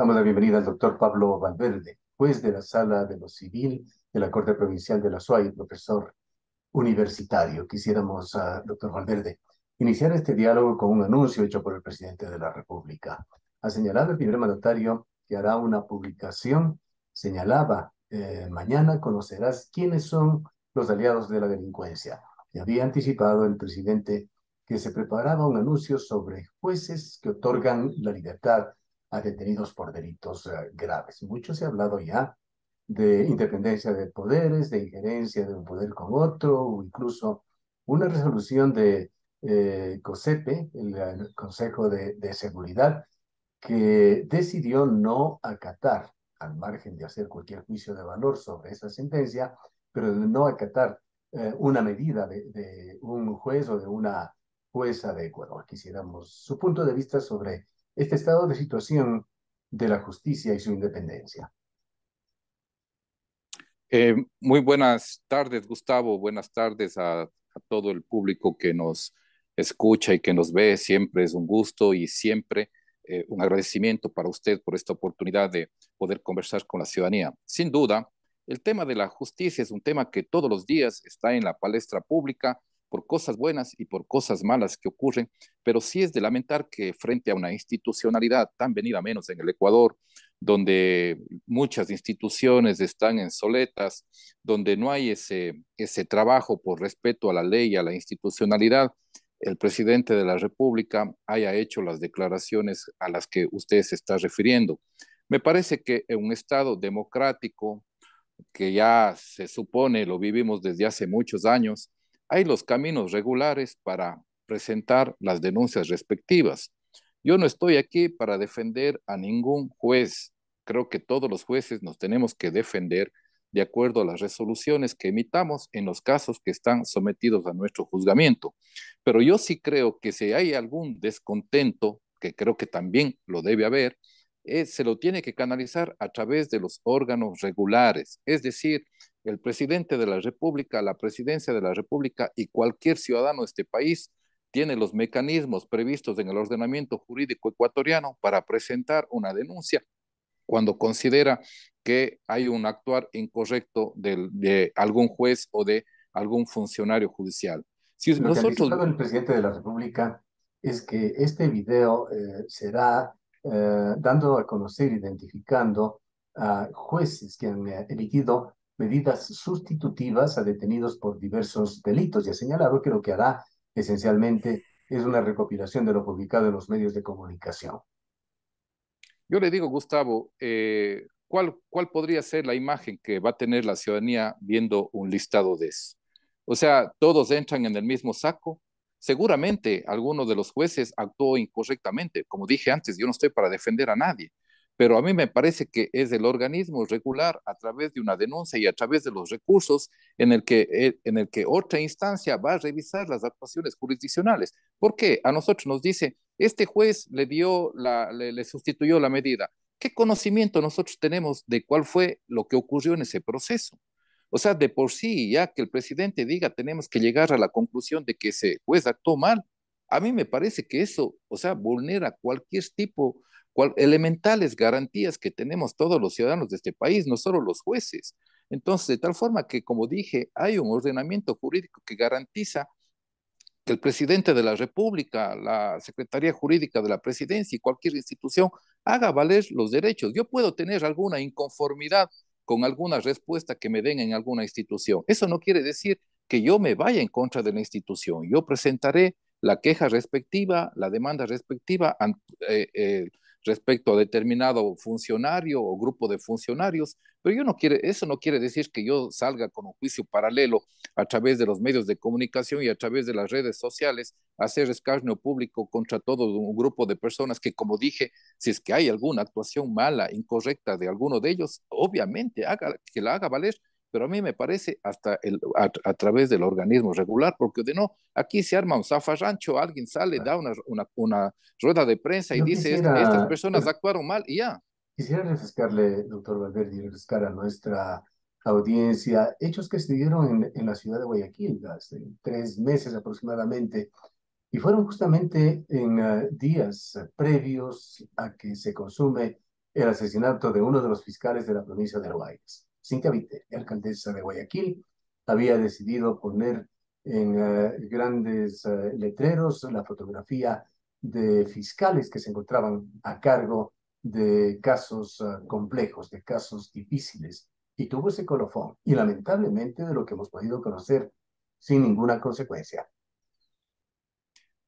Damos la bienvenida al doctor Pablo Valverde, juez de la Sala de lo Civil de la Corte Provincial de la SUA y profesor universitario. Quisiéramos, doctor Valverde, iniciar este diálogo con un anuncio hecho por el presidente de la República. Ha señalado el primer mandatario que hará una publicación. Señalaba, mañana conocerás quiénes son los aliados de la delincuencia. Y había anticipado el presidente que se preparaba un anuncio sobre jueces que otorgan la libertad a detenidos por delitos graves. Mucho se ha hablado ya de independencia de poderes, de injerencia de un poder con otro, o incluso una resolución de COSEPE, el Consejo de Seguridad, que decidió no acatar, al margen de hacer cualquier juicio de valor sobre esa sentencia, pero de no acatar una medida de un juez o de una jueza de Ecuador. Quisiéramos su punto de vista sobre este estado de situación de la justicia y su independencia. Muy buenas tardes, Gustavo. Buenas tardes a todo el público que nos escucha y que nos ve. Siempre es un gusto y siempre un agradecimiento para usted por esta oportunidad de poder conversar con la ciudadanía. Sin duda, el tema de la justicia es un tema que todos los días está en la palestra pública por cosas buenas y por cosas malas que ocurren, pero sí es de lamentar que frente a una institucionalidad tan venida menos en el Ecuador, donde muchas instituciones están en soletas, donde no hay ese trabajo por respeto a la ley y a la institucionalidad, el presidente de la República haya hecho las declaraciones a las que usted se está refiriendo. Me parece que en un Estado democrático, que ya se supone lo vivimos desde hace muchos años, hay los caminos regulares para presentar las denuncias respectivas. Yo no estoy aquí para defender a ningún juez. Creo que todos los jueces nos tenemos que defender de acuerdo a las resoluciones que emitamos en los casos que están sometidos a nuestro juzgamiento. Pero yo sí creo que si hay algún descontento, que creo que también lo debe haber, se lo tiene que canalizar a través de los órganos regulares, es decir, el presidente de la República, la presidencia de la República y cualquier ciudadano de este país tiene los mecanismos previstos en el ordenamiento jurídico ecuatoriano para presentar una denuncia cuando considera que hay un actuar incorrecto de algún juez o de algún funcionario judicial. Si Lo que ha nosotros anticipado el presidente de la República es que este video será dando a conocer, identificando a jueces que han emitido medidas sustitutivas a detenidos por diversos delitos y ha señalado que lo que hará esencialmente es una recopilación de lo publicado en los medios de comunicación. Yo le digo, Gustavo, ¿cuál podría ser la imagen que va a tener la ciudadanía viendo un listado de eso? O sea, todos entran en el mismo saco. Seguramente alguno de los jueces actuó incorrectamente. Como dije antes, yo no estoy para defender a nadie, pero a mí me parece que es el organismo regular a través de una denuncia y a través de los recursos en el que otra instancia va a revisar las actuaciones jurisdiccionales. ¿Por qué? A nosotros nos dice este juez le sustituyó la medida. ¿Qué conocimiento nosotros tenemos de cuál fue lo que ocurrió en ese proceso? O sea, de por sí, ya que el presidente diga, tenemos que llegar a la conclusión de que ese juez actuó mal, a mí me parece que eso, o sea, vulnera cualquier tipo, elementales garantías que tenemos todos los ciudadanos de este país, no solo los jueces. Entonces, de tal forma que, como dije, hay un ordenamiento jurídico que garantiza que el presidente de la República, la Secretaría Jurídica de la Presidencia y cualquier institución haga valer los derechos. Yo puedo tener alguna inconformidad con alguna respuesta que me den en alguna institución. Eso no quiere decir que yo me vaya en contra de la institución. Yo presentaré la queja respectiva, la demanda respectiva respecto a determinado funcionario o grupo de funcionarios, pero eso no quiere decir que yo salga con un juicio paralelo a través de los medios de comunicación y a través de las redes sociales, hacer escarnio público contra todo un grupo de personas que, como dije, si es que hay alguna actuación mala, incorrecta de alguno de ellos, obviamente que la haga valer, pero a mí me parece hasta a través del organismo regular, porque de no, aquí se arma un zafarrancho, alguien sale, da una rueda de prensa y Yo dice, estas quisiera, personas actuaron mal y ya. Quisiera refrescarle, doctor Valverde, y refrescar a nuestra audiencia hechos que se dieron en la ciudad de Guayaquil hace 3 meses aproximadamente, y fueron justamente en días previos a que se consume el asesinato de uno de los fiscales de la provincia de Guayas. Cintia Viteri, alcaldesa de Guayaquil, había decidido poner en grandes letreros la fotografía de fiscales que se encontraban a cargo de casos complejos, de casos difíciles, y tuvo ese colofón, y lamentablemente de lo que hemos podido conocer sin ninguna consecuencia.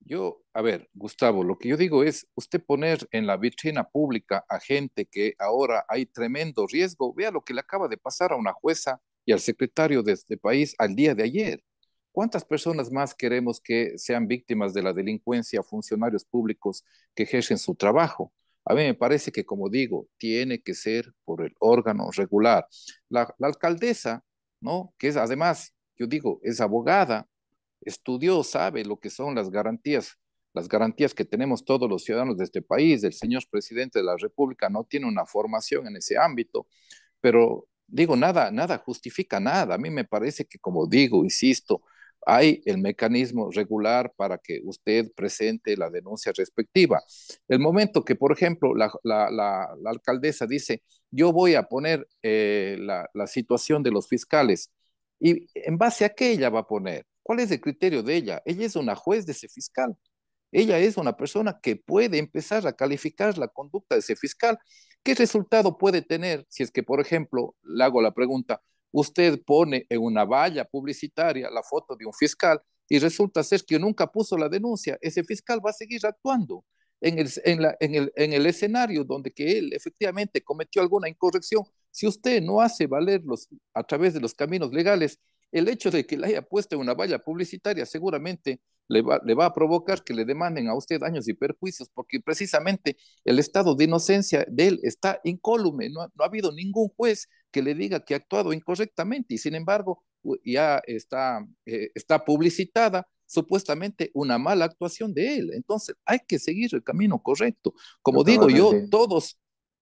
Yo, a ver, Gustavo, lo que yo digo es, usted poner en la vitrina pública a gente que ahora hay tremendo riesgo, vea lo que le acaba de pasar a una jueza y al secretario de este país al día de ayer. ¿Cuántas personas más queremos que sean víctimas de la delincuencia, funcionarios públicos que ejercen su trabajo? A mí me parece que, como digo, tiene que ser por el órgano regular. La alcaldesa, ¿no? Que es además, yo digo, es abogada, estudió, sabe lo que son las garantías que tenemos todos los ciudadanos de este país. El señor presidente de la República no tiene una formación en ese ámbito, pero digo, nada justifica nada. A mí me parece que, como digo, insisto, hay el mecanismo regular para que usted presente la denuncia respectiva. El momento que, por ejemplo, la alcaldesa dice, yo voy a poner la situación de los fiscales, y en base a qué ella va a poner, ¿cuál es el criterio de ella? Ella es una juez de ese fiscal. Ella es una persona que puede empezar a calificar la conducta de ese fiscal. ¿Qué resultado puede tener si es que, por ejemplo, le hago la pregunta, usted pone en una valla publicitaria la foto de un fiscal y resulta ser que nunca puso la denuncia? Ese fiscal va a seguir actuando en el escenario donde que él efectivamente cometió alguna incorrección. Si usted no hace valer a través de los caminos legales, el hecho de que le haya puesto en una valla publicitaria seguramente le va a provocar que le demanden a usted daños y perjuicios, porque precisamente el estado de inocencia de él está incólume. No ha habido ningún juez que le diga que ha actuado incorrectamente, y sin embargo ya está publicitada supuestamente una mala actuación de él. Entonces hay que seguir el camino correcto. Como Doctor digo yo, Valverde,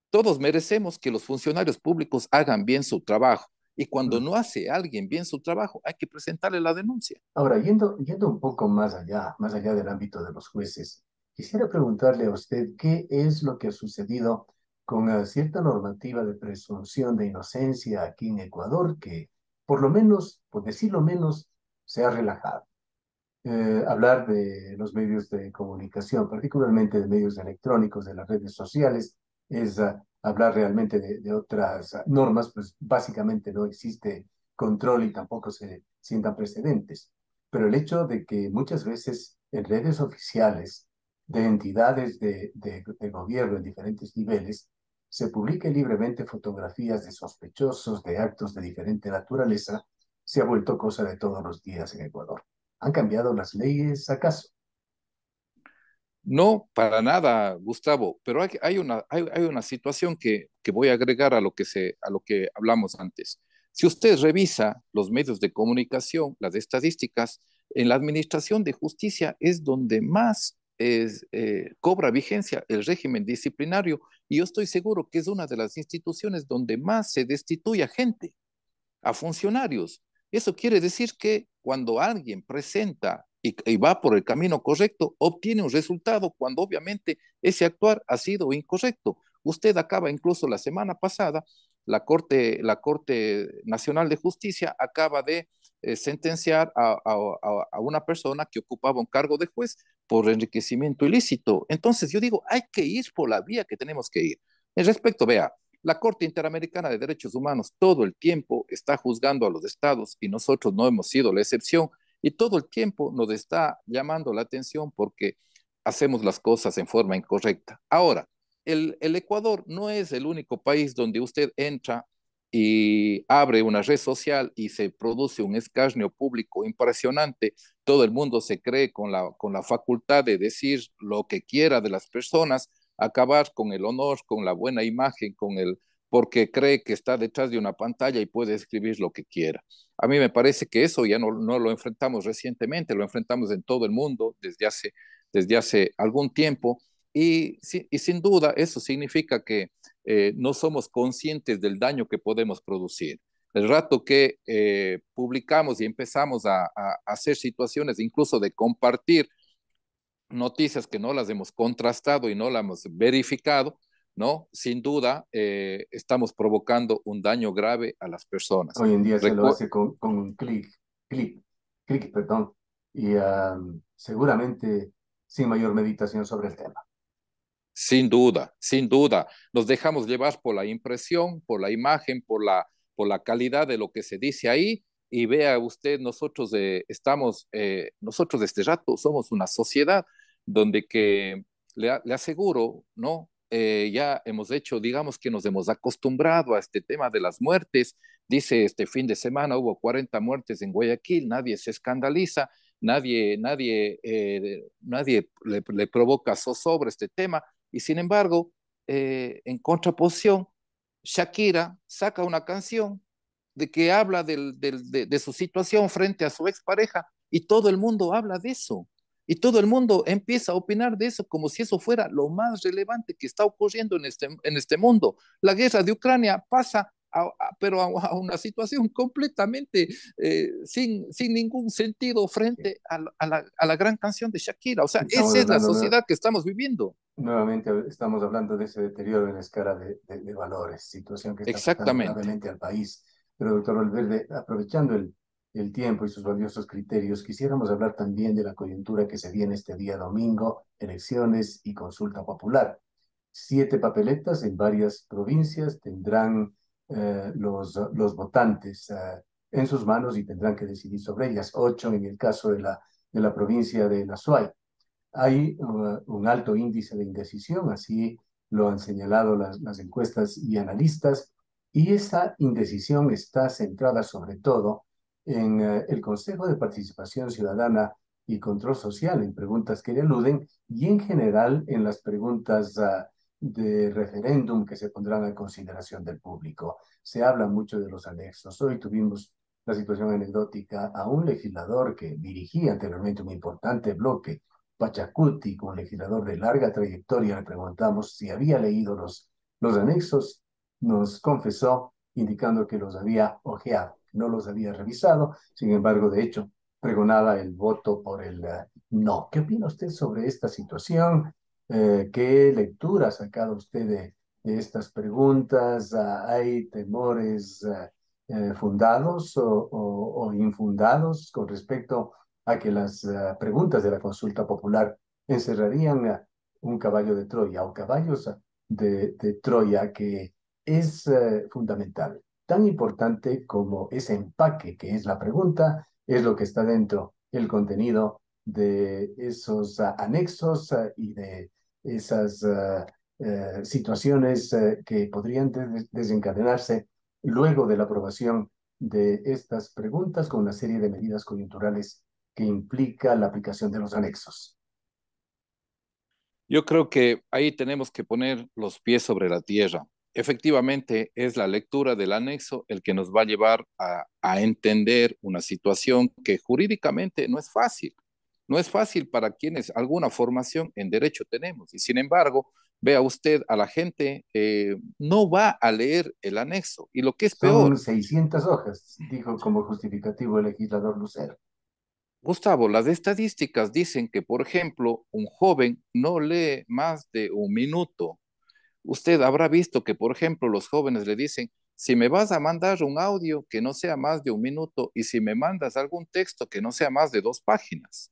todos merecemos que los funcionarios públicos hagan bien su trabajo. Y cuando mm, no hace alguien bien su trabajo, hay que presentarle la denuncia. ahora, yendo un poco más allá del ámbito de los jueces, quisiera preguntarle a usted qué es lo que ha sucedido con cierta normativa de presunción de inocencia aquí en Ecuador, que por lo menos, por decirlo menos, se ha relajado. Hablar de los medios de comunicación, particularmente de medios electrónicos, de las redes sociales, es hablar realmente de otras normas, pues básicamente no existe control y tampoco se sientan precedentes. Pero el hecho de que muchas veces en redes oficiales de entidades de gobierno en diferentes niveles se publique libremente fotografías de sospechosos de actos de diferente naturaleza, se ha vuelto cosa de todos los días en Ecuador. ¿Han cambiado las leyes acaso? No, para nada, Gustavo, pero hay una situación que voy a agregar a lo que hablamos antes. Si usted revisa los medios de comunicación, las estadísticas, en la administración de justicia es donde más cobra vigencia el régimen disciplinario, y yo estoy seguro que es una de las instituciones donde más se destituye a gente, a funcionarios. Eso quiere decir que cuando alguien presenta y va por el camino correcto, obtiene un resultado cuando obviamente ese actuar ha sido incorrecto. Usted acaba incluso la semana pasada, la Corte Nacional de Justicia acaba de sentenciar a una persona que ocupaba un cargo de juez por enriquecimiento ilícito. Entonces yo digo, hay que ir por la vía que tenemos que ir. En respecto, vea, la Corte Interamericana de Derechos Humanos todo el tiempo está juzgando a los estados, y nosotros no hemos sido la excepción, y todo el tiempo nos está llamando la atención porque hacemos las cosas en forma incorrecta. Ahora, el Ecuador no es el único país donde usted entra y abre una red social y se produce un escarnio público impresionante. Todo el mundo se cree con la facultad de decir lo que quiera de las personas, acabar con el honor, con la buena imagen, porque cree que está detrás de una pantalla y puede escribir lo que quiera. A mí me parece que eso ya no lo enfrentamos recientemente, lo enfrentamos en todo el mundo desde hace algún tiempo, y sin duda eso significa que no somos conscientes del daño que podemos producir. El rato que publicamos y empezamos a hacer situaciones, incluso de compartir noticias que no las hemos contrastado y no las hemos verificado, ¿no? Sin duda, estamos provocando un daño grave a las personas. Hoy en día se lo Recu hace con un clic, clic, perdón, y seguramente sin mayor meditación sobre el tema. Sin duda, sin duda. Nos dejamos llevar por la impresión, por la imagen, por la calidad de lo que se dice ahí. Y vea usted, nosotros nosotros de este rato somos una sociedad donde que le aseguro, ¿no? Ya hemos hecho, digamos que nos hemos acostumbrado a este tema de las muertes. Dice, este fin de semana hubo 40 muertes en Guayaquil, nadie se escandaliza, nadie le provoca zozobra este tema y sin embargo, en contraposición, Shakira saca una canción de que habla de su situación frente a su expareja y todo el mundo habla de eso. Y todo el mundo empieza a opinar de eso como si eso fuera lo más relevante que está ocurriendo en este mundo. La guerra de Ucrania pasa pero a una situación completamente sin ningún sentido Sí. frente a la gran canción de Shakira. O sea, Estamos esa es la hablando sociedad que estamos viviendo. nuevamente, estamos hablando de ese deterioro en la escala de valores, situación que está afectando Exactamente. gravemente al país. Pero, doctor Valverde, aprovechando el tiempo y sus valiosos criterios, quisiéramos hablar también de la coyuntura que se viene este día domingo, elecciones y consulta popular. 7 papeletas en varias provincias tendrán los votantes en sus manos y tendrán que decidir sobre ellas. 8 en el caso de la provincia de La Suay. Hay un alto índice de indecisión, así lo han señalado las encuestas y analistas, y esa indecisión está centrada sobre todo en el Consejo de Participación Ciudadana y Control Social, en preguntas que le aluden, y en general en las preguntas de referéndum que se pondrán a consideración del público. Se habla mucho de los anexos. Hoy tuvimos la situación anecdótica a un legislador que dirigía anteriormente un importante bloque Pachacuti, como legislador de larga trayectoria, le preguntamos si había leído los anexos, nos confesó indicando que los había ojeado, no los había revisado, sin embargo, de hecho, pregonaba el voto por el no. ¿Qué opina usted sobre esta situación? ¿Qué lectura ha sacado usted de estas preguntas? ¿Hay temores fundados o infundados con respecto a que las preguntas de la consulta popular encerrarían un caballo de Troya o caballos de Troya que es fundamental? Tan importante como ese empaque que es la pregunta, es lo que está dentro, el contenido de esos anexos y de esas situaciones que podrían desencadenarse luego de la aprobación de estas preguntas con una serie de medidas coyunturales que implica la aplicación de los anexos. Yo creo que ahí tenemos que poner los pies sobre la tierra. Efectivamente, es la lectura del anexo el que nos va a llevar a entender una situación que jurídicamente no es fácil. No es fácil para quienes alguna formación en derecho tenemos. Y sin embargo, vea usted, a la gente no va a leer el anexo. Y lo que es Son peor, 600 hojas, dijo como justificativo el legislador Lucero. Gustavo, las estadísticas dicen que, por ejemplo, un joven no lee más de un minuto. Usted habrá visto que, por ejemplo, los jóvenes le dicen, si me vas a mandar un audio que no sea más de un minuto y si me mandas algún texto que no sea más de 2 páginas.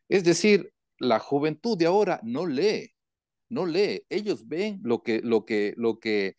Es decir, la juventud de ahora no lee, no lee. Ellos ven lo que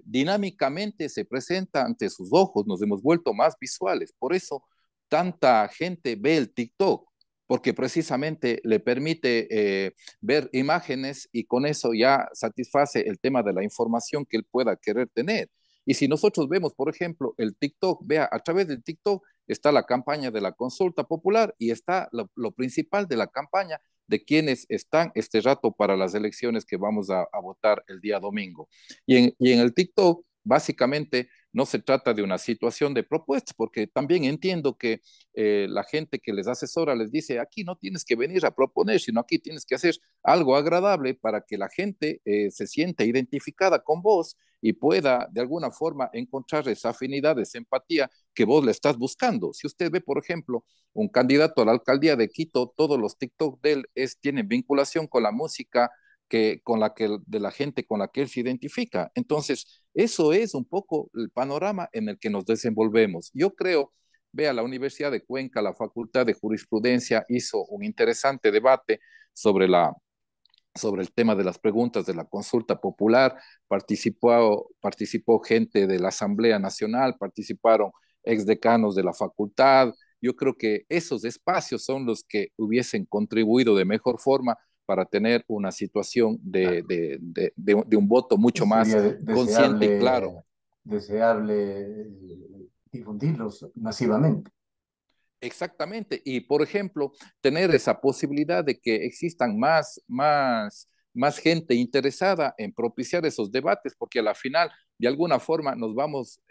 dinámicamente se presenta ante sus ojos. Nos hemos vuelto más visuales. Por eso tanta gente ve el TikTok, porque precisamente le permite ver imágenes y con eso ya satisface el tema de la información que él pueda querer tener. Y si nosotros vemos, por ejemplo, el TikTok, vea, a través del TikTok está la campaña de la consulta popular y está lo principal de la campaña de quienes están este rato para las elecciones que vamos a votar el día domingo. Y en el TikTok, básicamente, no se trata de una situación de propuestas, porque también entiendo que la gente que les asesora les dice, aquí no tienes que venir a proponer, sino aquí tienes que hacer algo agradable para que la gente se sienta identificada con vos y pueda de alguna forma encontrar esa afinidad, esa empatía que vos le estás buscando. Si usted ve, por ejemplo, un candidato a la alcaldía de Quito, todos los TikTok de él tienen vinculación con la música de la gente con la que él se identifica. Entonces, eso es un poco el panorama en el que nos desenvolvemos. Yo creo, vea, la Universidad de Cuenca, la Facultad de Jurisprudencia hizo un interesante debate sobre sobre el tema de las preguntas de la consulta popular, participó gente de la Asamblea Nacional, participaron exdecanos de la facultad. Yo creo que esos espacios son los que hubiesen contribuido de mejor forma para tener una situación Claro. de un voto mucho más Sería consciente y claro. deseable difundirlos masivamente. Exactamente. Y, por ejemplo, tener esa posibilidad de que existan más gente interesada en propiciar esos debates, porque a la final, de alguna forma, nos vamos,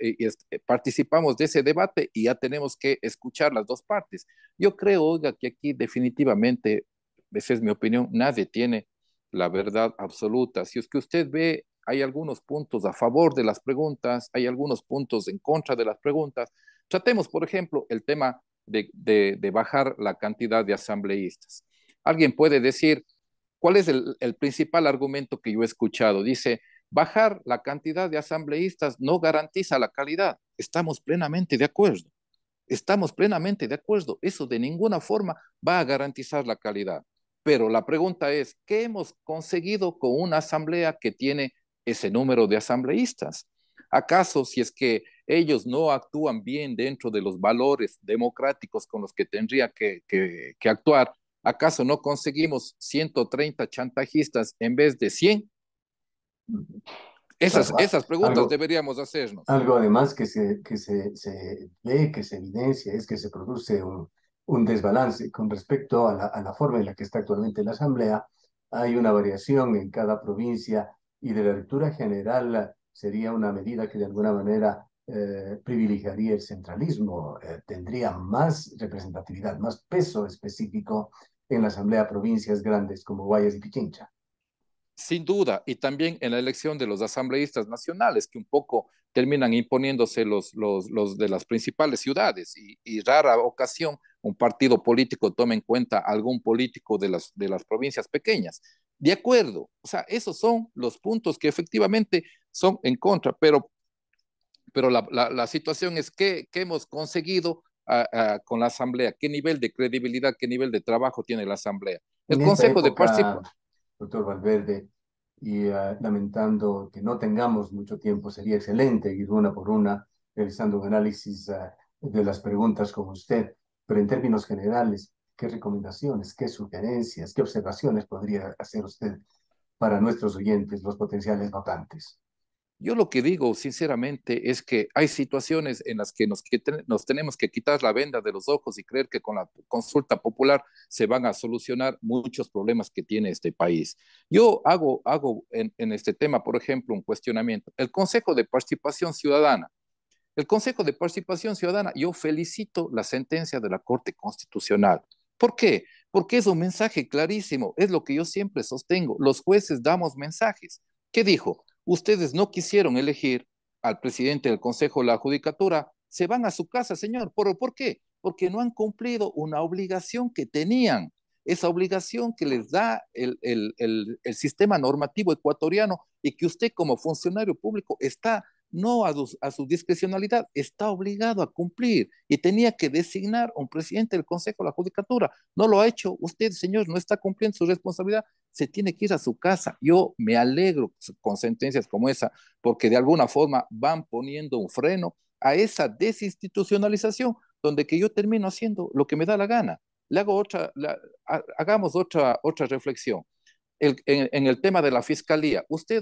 participamos de ese debate y ya tenemos que escuchar las dos partes. Yo creo, oiga, que aquí definitivamente, esa es mi opinión, nadie tiene la verdad absoluta. Si es que usted ve, hay algunos puntos a favor de las preguntas, hay algunos puntos en contra de las preguntas. Tratemos, por ejemplo, el tema de bajar la cantidad de asambleístas. Alguien puede decir, ¿cuál es el principal argumento que yo he escuchado? Dice, bajar la cantidad de asambleístas no garantiza la calidad. Estamos plenamente de acuerdo. Estamos plenamente de acuerdo. Eso de ninguna forma va a garantizar la calidad. Pero la pregunta es, ¿qué hemos conseguido con una asamblea que tiene ese número de asambleístas? ¿Acaso si es que ellos no actúan bien dentro de los valores democráticos con los que tendría que actuar, acaso no conseguimos 130 chantajistas en vez de 100? Claro, Esas preguntas algo, deberíamos hacernos. algo además se ve, que se evidencia, es que se produce un desbalance con respecto a la forma en la que está actualmente la Asamblea. Hay una variación en cada provincia y de la lectura general sería una medida que de alguna manera privilegiaría el centralismo, tendría más representatividad, más peso específico en la Asamblea provincias grandes como Guayas y Pichincha. Sin duda, y también en la elección de los asambleístas nacionales, que un poco terminan imponiéndose los de las principales ciudades, y rara ocasión un partido político toma en cuenta algún político de las provincias pequeñas. De acuerdo, o sea, esos son los puntos que efectivamente son en contra, pero la situación es qué hemos conseguido con la Asamblea, qué nivel de credibilidad, qué nivel de trabajo tiene la Asamblea. El En esta Consejo de época, Participación. doctor Valverde, y lamentando que no tengamos mucho tiempo, sería excelente ir una por una realizando un análisis de las preguntas con usted, pero en términos generales, ¿qué recomendaciones, qué sugerencias, qué observaciones podría hacer usted para nuestros oyentes, los potenciales votantes? Yo lo que digo, sinceramente, es que hay situaciones en las que nos tenemos que quitar la venda de los ojos y creer que con la consulta popular se van a solucionar muchos problemas que tiene este país. Yo hago en este tema, por ejemplo, un cuestionamiento. El Consejo de Participación Ciudadana. El Consejo de Participación Ciudadana, yo felicito la sentencia de la Corte Constitucional. ¿Por qué? Porque es un mensaje clarísimo, es lo que yo siempre sostengo. Los jueces damos mensajes. ¿Qué dijo? Ustedes no quisieron elegir al presidente del Consejo de la Judicatura, se van a su casa, señor. ¿Por qué? Porque no han cumplido una obligación que tenían, esa obligación que les da el sistema normativo ecuatoriano y que usted como funcionario público está no a su discrecionalidad, está obligado a cumplir y tenía que designar un presidente del Consejo de la Judicatura. No lo ha hecho. Usted, señor, no está cumpliendo su responsabilidad, se tiene que ir a su casa. Yo me alegro con sentencias como esa, porque de alguna forma van poniendo un freno a esa desinstitucionalización, donde que yo termino haciendo lo que me da la gana. Le hago hagamos otra reflexión en el tema de la fiscalía. Usted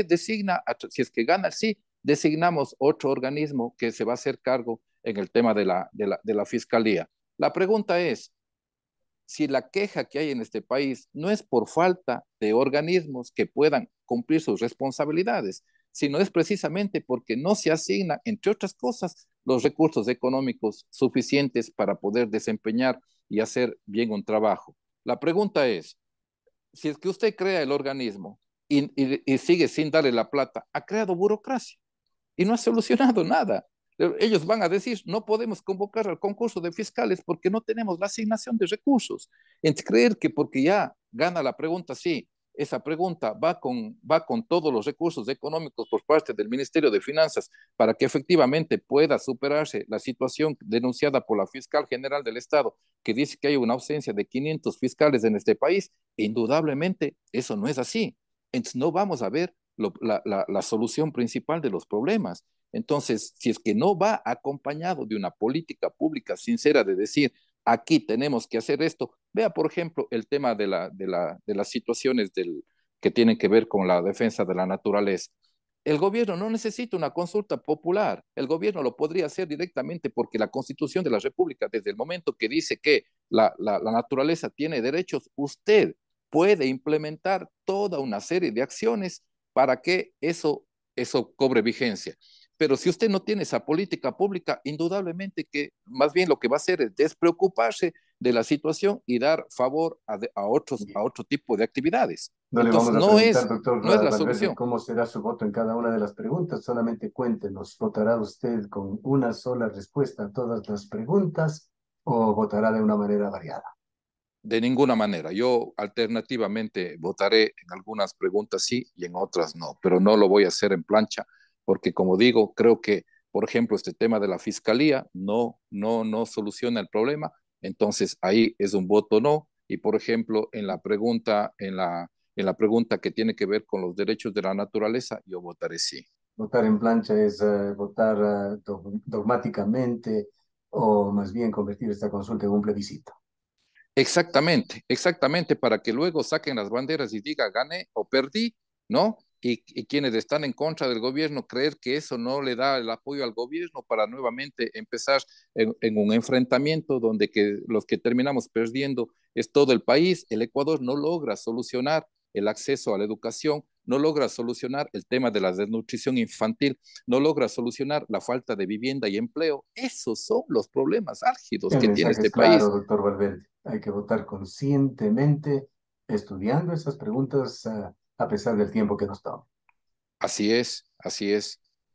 designa, si es que gana el sí, designamos otro organismo que se va a hacer cargo en el tema de la fiscalía. La pregunta es, si la queja que hay en este país no es por falta de organismos que puedan cumplir sus responsabilidades, sino es precisamente porque no se asignan, entre otras cosas, los recursos económicos suficientes para poder desempeñar y hacer bien un trabajo. La pregunta es, si es que usted crea el organismo y sigue sin darle la plata, ha creado burocracia y no ha solucionado nada. Ellos van a decir, no podemos convocar al concurso de fiscales porque no tenemos la asignación de recursos. En creer que porque ya gana la pregunta, sí, esa pregunta va con todos los recursos económicos por parte del Ministerio de Finanzas para que efectivamente pueda superarse la situación denunciada por la fiscal general del Estado, que dice que hay una ausencia de 500 fiscales en este país. Indudablemente, eso no es así. Entonces, no vamos a ver la solución principal de los problemas. Entonces, si es que no va acompañado de una política pública sincera de decir, aquí tenemos que hacer esto, vea, por ejemplo, el tema de las situaciones que tienen que ver con la defensa de la naturaleza. El gobierno no necesita una consulta popular, el gobierno lo podría hacer directamente porque la Constitución de la República, desde el momento que dice que la naturaleza tiene derechos, usted puede implementar toda una serie de acciones para que eso cobre vigencia. Pero si usted no tiene esa política pública, indudablemente que más bien lo que va a hacer es despreocuparse de la situación y dar favor a otro tipo de actividades. No le Entonces, vamos a preguntar, doctor no es la Valverde, solución. cómo será su voto en cada una de las preguntas. Solamente cuéntenos, ¿votará usted con una sola respuesta a todas las preguntas o votará de una manera variada? De ninguna manera. Yo alternativamente votaré en algunas preguntas sí y en otras no, pero no lo voy a hacer en plancha porque como digo, creo que, por ejemplo, este tema de la fiscalía no soluciona el problema, entonces ahí es un voto no. Y por ejemplo, en la pregunta que tiene que ver con los derechos de la naturaleza, yo votaré sí. Votar en plancha es votar dogmáticamente o más bien convertir esta consulta en un plebiscito. Exactamente, exactamente, para que luego saquen las banderas y diga gané o perdí, ¿no? Y quienes están en contra del gobierno creer que eso no le da el apoyo al gobierno para nuevamente empezar en un enfrentamiento donde los que terminamos perdiendo es todo el país. El Ecuador no logra solucionar el acceso a la educación, no logra solucionar el tema de la desnutrición infantil, no logra solucionar la falta de vivienda y empleo. Esos son los problemas álgidos El que tiene mensaje este es claro, país. doctor Valverde. Hay que votar conscientemente, estudiando esas preguntas a pesar del tiempo que nos toma. Así es,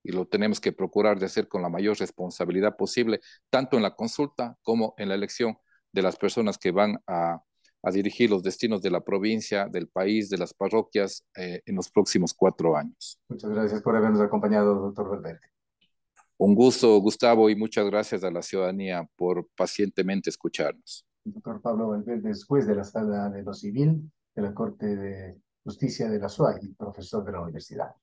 y lo tenemos que procurar de hacer con la mayor responsabilidad posible, tanto en la consulta como en la elección de las personas que van a dirigir los destinos de la provincia, del país, de las parroquias en los próximos 4 años. Muchas gracias por habernos acompañado, doctor Valverde. Un gusto, Gustavo, y muchas gracias a la ciudadanía por pacientemente escucharnos. Doctor Pablo Valverde es juez de la Sala de lo Civil de la Corte de Justicia de la SUAY y profesor de la universidad.